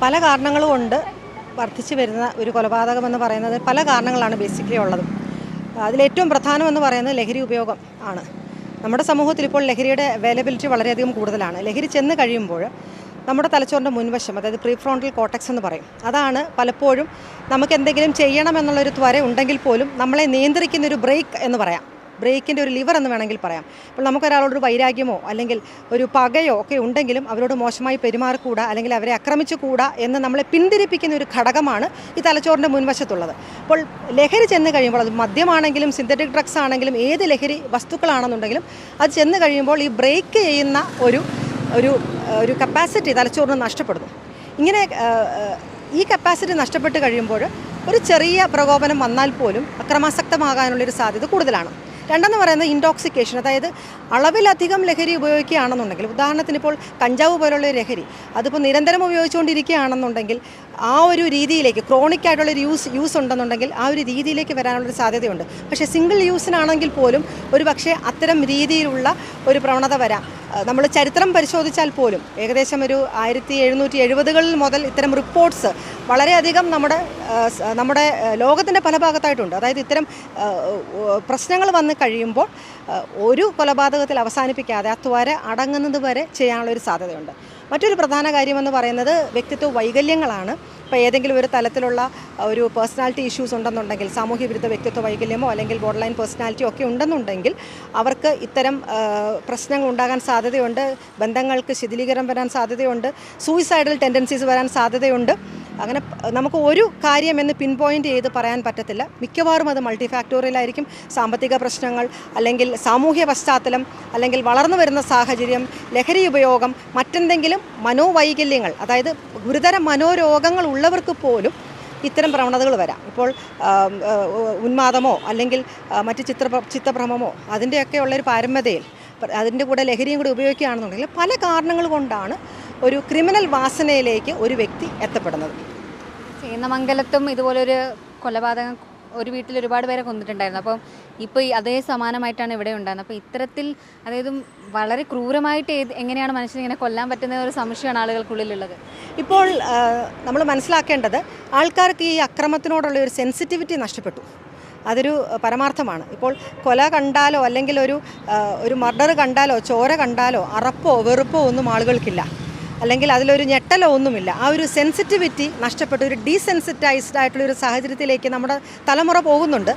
പല കാരണങ്ങൾ കൊണ്ട് വർദ്ധിച്ചു വരുന്ന ഒരു കൊലപാതകമെന്ന് പറയുന്നത് പല കാരണങ്ങളാണ് ബേസിക്കലി ഉള്ളത്. അതിലേറ്റവും പ്രധാനമെന്ന് പറയുന്നത് ലഹരി ഉപയോഗം ആണ്. നമ്മുടെ സമൂഹത്തിൽ ഇപ്പോൾ ലഹരിയുടെ അവൈലബിലിറ്റി വളരെയധികം കൂടുതലാണ്. ലഹരി ചെന്ന് കഴിയുമ്പോൾ നമ്മുടെ തലച്ചോറിൻ്റെ മുൻവശം, അതായത് പ്രീ ഫ്രോണ്ടൽ കോർട്ടക്സ് എന്ന് പറയും, അതാണ് പലപ്പോഴും നമുക്ക് എന്തെങ്കിലും ചെയ്യണമെന്നുള്ളൊരു ത്വര ഉണ്ടെങ്കിൽ പോലും നമ്മളെ നിയന്ത്രിക്കുന്ന ഒരു ബ്രേക്ക് എന്ന് പറയാം, ബ്രേക്കിൻ്റെ ഒരു ലിവർ എന്ന് വേണമെങ്കിൽ പറയാം. അപ്പോൾ നമുക്കൊരാളോടൊരു വൈരാഗ്യമോ അല്ലെങ്കിൽ ഒരു പകയോ ഒക്കെ ഉണ്ടെങ്കിലും അവരോട് മോശമായി പെരുമാറിക്കൂടാ അല്ലെങ്കിൽ അവരെ ആക്രമിച്ചുകൂടാ എന്ന് നമ്മളെ പിന്തിരിപ്പിക്കുന്ന ഒരു ഘടകമാണ് ഈ തലച്ചോറിൻ്റെ മുൻവശത്തുള്ളത്. അപ്പോൾ ലഹരി ചെന്ന് കഴിയുമ്പോൾ, അത് മദ്യമാണെങ്കിലും സിന്തറ്റിക് ഡ്രഗ്സ് ആണെങ്കിലും ഏത് ലഹരി വസ്തുക്കളാണെന്നുണ്ടെങ്കിലും അത് ചെന്ന് കഴിയുമ്പോൾ ഈ ബ്രേക്ക് ചെയ്യുന്ന ഒരു കപ്പാസിറ്റി തലച്ചോറിന് നഷ്ടപ്പെടുന്നു. ഇങ്ങനെ ഈ കപ്പാസിറ്റി നഷ്ടപ്പെട്ട് കഴിയുമ്പോൾ ഒരു ചെറിയ പ്രകോപനം വന്നാൽ പോലും അക്രമാസക്തമാകാനുള്ളൊരു സാധ്യത കൂടുതലാണ്. രണ്ടെന്ന് പറയുന്നത് ഇൻടോക്സിക്കേഷൻ, അതായത് അളവിലധികം ലഹരി ഉപയോഗിക്കുകയാണെന്നുണ്ടെങ്കിൽ, ഉദാഹരണത്തിന് ഇപ്പോൾ കഞ്ചാവ് പോലുള്ള ലഹരി അതിപ്പോൾ നിരന്തരം ഉപയോഗിച്ചുകൊണ്ടിരിക്കുകയാണെന്നുണ്ടെങ്കിൽ ആ ഒരു രീതിയിലേക്ക് ക്രോണിക് ആയിട്ടുള്ളൊരു യൂസ് ഉണ്ടെന്നുണ്ടെങ്കിൽ ആ ഒരു രീതിയിലേക്ക് വരാനുള്ളൊരു സാധ്യതയുണ്ട്. പക്ഷേ സിംഗിൾ യൂസിനാണെങ്കിൽ പോലും ഒരു പക്ഷേ അത്തരം രീതിയിലുള്ള ഒരു പ്രവണത വരാം. നമ്മൾ ചരിത്രം പരിശോധിച്ചാൽ പോലും ഏകദേശം ഒരു 1770-കളിൽ മുതൽ ഇത്തരം റിപ്പോർട്ട്സ് വളരെയധികം നമ്മുടെ ലോകത്തിൻ്റെ പല ഭാഗത്തായിട്ടുണ്ട്. അതായത് ഇത്തരം പ്രശ്നങ്ങൾ വന്ന് കഴിയുമ്പോൾ ഒരു കൊലപാതകത്തിൽ അവസാനിപ്പിക്കാതെ ആ ത്വര അടങ്ങുന്നത് വരെ ചെയ്യാനുള്ളൊരു സാധ്യതയുണ്ട്. മറ്റൊരു പ്രധാന കാര്യമെന്ന് പറയുന്നത് വ്യക്തിത്വ വൈകല്യങ്ങളാണ്. ഇപ്പോൾ ഏതെങ്കിലും ഒരു തലത്തിലുള്ള ഒരു പേഴ്സണാലിറ്റി ഇഷ്യൂസ് ഉണ്ടെന്നുണ്ടെങ്കിൽ, സാമൂഹ്യ വിരുദ്ധ വ്യക്തിത്വ വൈകല്യമോ അല്ലെങ്കിൽ ബോർഡർ ലൈൻ പേഴ്സണാലിറ്റിയോ ഒക്കെ ഉണ്ടെന്നുണ്ടെങ്കിൽ അവർക്ക് ഇത്തരം പ്രശ്നങ്ങൾ ഉണ്ടാകാൻ സാധ്യതയുണ്ട്. ബന്ധങ്ങൾക്ക് ശിഥിലീകരണം വരാൻ സാധ്യതയുണ്ട്. സൂയിസൈഡൽ ടെൻഡൻസീസ് വരാൻ സാധ്യതയുണ്ട്. അങ്ങനെ നമുക്ക് ഒരു കാര്യം എന്ന് പിൻ പോയിൻ്റ് ചെയ്ത് പറയാൻ പറ്റത്തില്ല. മിക്കവാറും അത് മൾട്ടി ഫാക്ടോറിയലായിരിക്കും. സാമ്പത്തിക പ്രശ്നങ്ങൾ, അല്ലെങ്കിൽ സാമൂഹ്യ പശ്ചാത്തലം, അല്ലെങ്കിൽ വളർന്നു വരുന്ന സാഹചര്യം, ലഹരി ഉപയോഗം, മറ്റെന്തെങ്കിലും മനോവൈകല്യങ്ങൾ, അതായത് ഗുരുതര മനോരോഗങ്ങൾ ഉള്ളവർക്ക് പോലും ഇത്തരം പ്രവണതകൾ വരാം. ഇപ്പോൾ ഉന്മാദമോ അല്ലെങ്കിൽ മറ്റ് ചിത്തഭ്രമമോ അതിൻ്റെയൊക്കെ ഉള്ളൊരു പാരമ്യതയിൽ അതിൻ്റെ കൂടെ ലഹരിയും കൂടി ഉപയോഗിക്കുകയാണെന്നുണ്ടെങ്കിൽ പല കാരണങ്ങൾ കൊണ്ടാണ് ഒരു ക്രിമിനൽ വാസനയിലേക്ക് ഒരു വ്യക്തി എത്തപ്പെടുന്നത്. ചേന്നമംഗലത്തും ഇതുപോലൊരു കൊലപാതകം ഒരു വീട്ടിൽ ഒരുപാട് പേരെ കൊന്നിട്ടുണ്ടായിരുന്നു. അപ്പം ഇപ്പോൾ അതേ സമാനമായിട്ടാണ് ഇവിടെ ഉണ്ടാകുന്നത്. അപ്പോൾ ഇത്തരത്തിൽ, അതായത് വളരെ ക്രൂരമായിട്ട് എങ്ങനെയാണ് മനുഷ്യനിങ്ങനെ കൊല്ലാൻ പറ്റുന്ന ഒരു സംശയമാണ് ആളുകൾക്കുള്ളിലുള്ളത്. ഇപ്പോൾ നമ്മൾ മനസ്സിലാക്കേണ്ടത് ആൾക്കാർക്ക് ഈ അക്രമത്തിനോടുള്ള ഒരു സെൻസിറ്റിവിറ്റി നഷ്ടപ്പെട്ടു. അതൊരു പരമാർത്ഥമാണ്. ഇപ്പോൾ കൊല കണ്ടാലോ അല്ലെങ്കിൽ ഒരു മർഡർ കണ്ടാലോ ചോര കണ്ടാലോ അറപ്പോ വെറുപ്പോ ഒന്നും ആളുകൾക്കില്ല, അല്ലെങ്കിൽ അതിലൊരു ഞെട്ടലോ ഒന്നുമില്ല. ആ ഒരു സെൻസിറ്റിവിറ്റി നഷ്ടപ്പെട്ട് ഒരു ഡീസെൻസിറ്റൈസ്ഡ് ആയിട്ടുള്ളൊരു സാഹചര്യത്തിലേക്ക് നമ്മുടെ തലമുറ പോകുന്നുണ്ട്.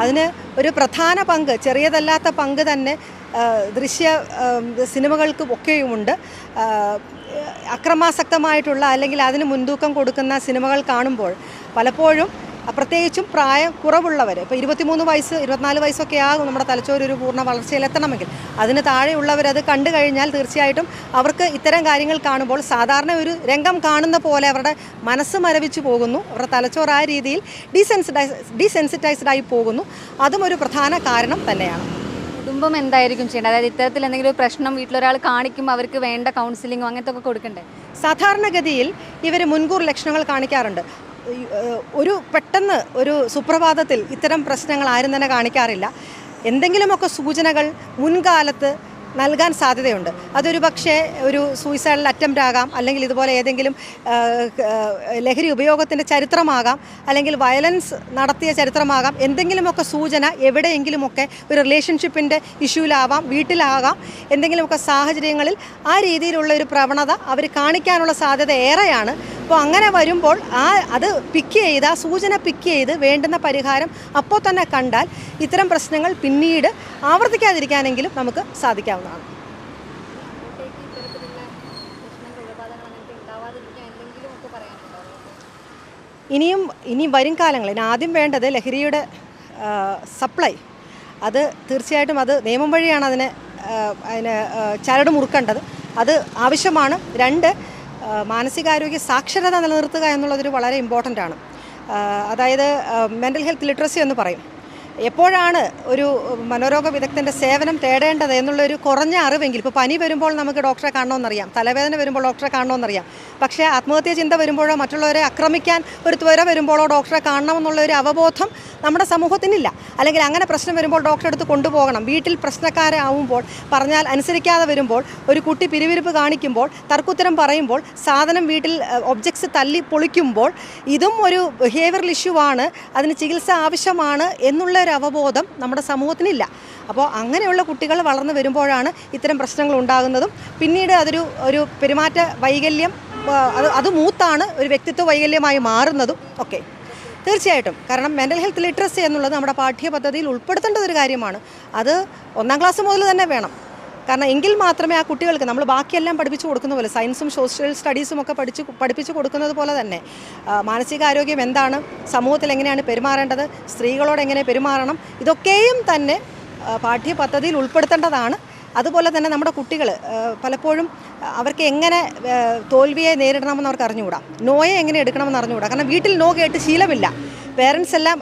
അതിന് ഒരു പ്രധാന പങ്ക്, ചെറിയതല്ലാത്ത പങ്ക് തന്നെ ദൃശ്യ സിനിമകൾക്കും ഒക്കെയുമുണ്ട്. അക്രമാസക്തമായിട്ടുള്ള അല്ലെങ്കിൽ അതിന് മുൻതൂക്കം കൊടുക്കുന്ന സിനിമകൾ കാണുമ്പോൾ പലപ്പോഴും, പ്രത്യേകിച്ചും പ്രായം കുറവുള്ളവർ, ഇപ്പോൾ 23 വയസ്സ് 24 വയസ്സൊക്കെ ആകും നമ്മുടെ തലച്ചോറ് ഒരു പൂർണ്ണ വളർച്ചയിലെത്തണമെങ്കിൽ, അതിന് താഴെയുള്ളവരത് കണ്ടു കഴിഞ്ഞാൽ തീർച്ചയായിട്ടും അവർക്ക് ഇത്തരം കാര്യങ്ങൾ കാണുമ്പോൾ സാധാരണ ഒരു രംഗം കാണുന്ന പോലെ അവരുടെ മനസ്സ് മരവിച്ചു പോകുന്നു. അവരുടെ തലച്ചോറ് ആ രീതിയിൽ ഡീസെൻസിറ്റൈസ്ഡായി പോകുന്നു. അതും ഒരു പ്രധാന കാരണം തന്നെയാണ്. കുടുംബം എന്തായിരിക്കും ചെയ്യേണ്ടത്? അതായത് ഇത്തരത്തിൽ എന്തെങ്കിലും പ്രശ്നം വീട്ടിലൊരാൾ കാണിക്കുമ്പോൾ അവർക്ക് വേണ്ട കൗൺസിലിങ്ങോ അങ്ങനത്തെ ഒക്കെ കൊടുക്കണ്ടേ? സാധാരണഗതിയിൽ ഇവർ മുൻകൂർ ലക്ഷണങ്ങൾ കാണിക്കാറുണ്ട്. പെട്ടെന്ന് ഒരു സുപ്രഭാതത്തിൽ ഇത്തരം പ്രശ്നങ്ങൾ ആരും തന്നെ കാണിക്കാറില്ല. എന്തെങ്കിലുമൊക്കെ സൂചനകൾ മുൻകാലത്ത് നൽകാൻ സാധ്യതയുണ്ട്. അതൊരു പക്ഷേ ഒരു സൂയിസൈഡൽ അറ്റംപ്റ്റ് ആകാം, അല്ലെങ്കിൽ ഇതുപോലെ ഏതെങ്കിലും ലഹരി ഉപയോഗത്തിൻ്റെ ചരിത്രമാകാം, അല്ലെങ്കിൽ വയലൻസ് നടത്തിയ ചരിത്രമാകാം. എന്തെങ്കിലുമൊക്കെ സൂചന എവിടെയെങ്കിലുമൊക്കെ ഒരു റിലേഷൻഷിപ്പിൻ്റെ ഇഷ്യൂലാവാം, വീട്ടിലാകാം. എന്തെങ്കിലുമൊക്കെ സാഹചര്യങ്ങളിൽ ആ രീതിയിലുള്ള ഒരു പ്രവണത അവർ കാണിക്കാനുള്ള സാധ്യത ഏറെയാണ്. അപ്പോൾ അങ്ങനെ വരുമ്പോൾ അത് സൂചന പിക്ക് ചെയ്ത് വേണ്ടുന്ന പരിഹാരം അപ്പോൾ തന്നെ കണ്ടാൽ ഇത്തരം പ്രശ്നങ്ങൾ പിന്നീട് ആവർത്തിക്കാതിരിക്കാനെങ്കിലും നമുക്ക് സാധിക്കാവുന്നതാണ്. ഇനി വരും കാലങ്ങളിൽ ആദ്യം വേണ്ടത് ലഹരിയുടെ സപ്ലൈ, അത് തീർച്ചയായിട്ടും അത് നിയമം വഴിയാണ് അതിന് ചരട് മുറുക്കേണ്ടത്. അത് ആവശ്യമാണ്. 2, മാനസികാരോഗ്യ സാക്ഷരത നിലനിർത്തുക എന്നുള്ളതൊരു വളരെ ഇമ്പോർട്ടൻ്റ് ആണ്. അതായത് മെൻ്റൽ ഹെൽത്ത് ലിറ്ററസി എന്ന് പറയും. എപ്പോഴാണ് ഒരു മനോരോഗ വിദഗ്ധൻ്റെ സേവനം തേടേണ്ടത് എന്നുള്ളൊരു കുറഞ്ഞ അറിവെങ്കിൽ, ഇപ്പോൾ പനി വരുമ്പോൾ നമുക്ക് ഡോക്ടറെ കാണണമെന്നറിയാം, തലവേദന വരുമ്പോൾ ഡോക്ടറെ കാണണമെന്നറിയാം. പക്ഷേ ആത്മഹത്യ ചിന്ത വരുമ്പോഴോ മറ്റുള്ളവരെ ആക്രമിക്കാൻ ഒരു ത്വര വരുമ്പോഴോ ഡോക്ടറെ കാണണമെന്നുള്ള ഒരു അവബോധം നമ്മുടെ സമൂഹത്തിനില്ല. അല്ലെങ്കിൽ അങ്ങനെ പ്രശ്നം വരുമ്പോൾ ഡോക്ടറെ അടുത്ത് കൊണ്ടുപോകണം. വീട്ടിൽ പ്രശ്നക്കാരാവുമ്പോൾ, പറഞ്ഞാൽ അനുസരിക്കാതെ വരുമ്പോൾ, ഒരു കുട്ടി പിരിവിരിപ്പ് കാണിക്കുമ്പോൾ, തർക്കുത്തരം പറയുമ്പോൾ, സാധനം വീട്ടിൽ ഒബ്ജക്ട്സ് തല്ലി പൊളിക്കുമ്പോൾ, ഇതും ഒരു ബിഹേവിയറൽ ഇഷ്യൂ ആണ്, അതിന് ചികിത്സ ആവശ്യമാണ് എന്നുള്ള ഒരു അവബോധം നമ്മുടെ സമൂഹത്തിനില്ല. അപ്പോൾ അങ്ങനെയുള്ള കുട്ടികൾ വളർന്നു വരുമ്പോഴാണ് ഇത്തരം പ്രശ്നങ്ങൾ ഉണ്ടാകുന്നതും പിന്നീട് ഒരു പെരുമാറ്റ വൈകല്യം അത് മൂത്താണ് ഒരു വ്യക്തിത്വ വൈകല്യമായി മാറുന്നതും ഒക്കെ. തീർച്ചയായിട്ടും, കാരണം മെൻ്റൽ ഹെൽത്ത് ലിറ്ററസി എന്നുള്ളത് നമ്മുടെ പാഠ്യപദ്ധതിയിൽ ഉൾപ്പെടുത്തേണ്ട ഒരു കാര്യമാണ്. അത് 1ാം ക്ലാസ് മുതൽ തന്നെ വേണം. കാരണം എങ്കിൽ മാത്രമേ ആ കുട്ടികൾക്ക് നമ്മൾ ബാക്കിയെല്ലാം പഠിപ്പിച്ചു കൊടുക്കുന്ന പോലെ, സയൻസും സോഷ്യൽ സ്റ്റഡീസും ഒക്കെ പഠിപ്പിച്ചു കൊടുക്കുന്നത് പോലെ തന്നെ മാനസികാരോഗ്യം എന്താണ്, സമൂഹത്തിൽ എങ്ങനെയാണ് പെരുമാറേണ്ടത്, സ്ത്രീകളോട് എങ്ങനെ പെരുമാറണം, ഇതൊക്കെയും തന്നെ പാഠ്യപദ്ധതിയിൽ ഉൾപ്പെടുത്തേണ്ടതാണ്. അതുപോലെ തന്നെ നമ്മുടെ കുട്ടികൾ പലപ്പോഴും അവർക്ക് എങ്ങനെ തോൽവിയെ നേരിടണമെന്ന് അവർക്ക് അറിഞ്ഞുകൂടാ, നോയെ എങ്ങനെ എടുക്കണമെന്ന് അറിഞ്ഞുകൂടാ. കാരണം വീട്ടിൽ നോ കേട്ട് ശീലമില്ല. പേരൻസ് എല്ലാം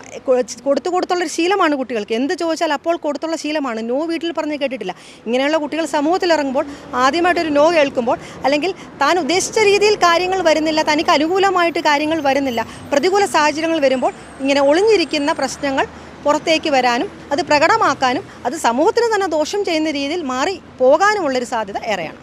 കൊടുത്തുള്ളൊരു ശീലമാണ് കുട്ടികൾക്ക്. എന്ത് ചോദിച്ചാൽ അപ്പോൾ കൊടുത്തുള്ള ശീലമാണ്. നോ വീട്ടിൽ പറഞ്ഞ് കേട്ടിട്ടില്ല. ഇങ്ങനെയുള്ള കുട്ടികൾ സമൂഹത്തിലിറങ്ങുമ്പോൾ ആദ്യമായിട്ടൊരു നോ കേൾക്കുമ്പോൾ, അല്ലെങ്കിൽ താൻ ഉദ്ദേശിച്ച രീതിയിൽ കാര്യങ്ങൾ വരുന്നില്ല, തനിക്ക് അനുകൂലമായിട്ട് കാര്യങ്ങൾ വരുന്നില്ല, പ്രതികൂല സാഹചര്യങ്ങൾ വരുമ്പോൾ ഇങ്ങനെ ഒളിഞ്ഞിരിക്കുന്ന പ്രശ്നങ്ങൾ പുറത്തേക്ക് വരാനും അത് പ്രകടമാക്കാനും അത് സമൂഹത്തിന് തന്നെ ദോഷം ചെയ്യുന്ന രീതിയിൽ മാറി പോകാനുമുള്ളൊരു സാധ്യത ഏറെയാണ്.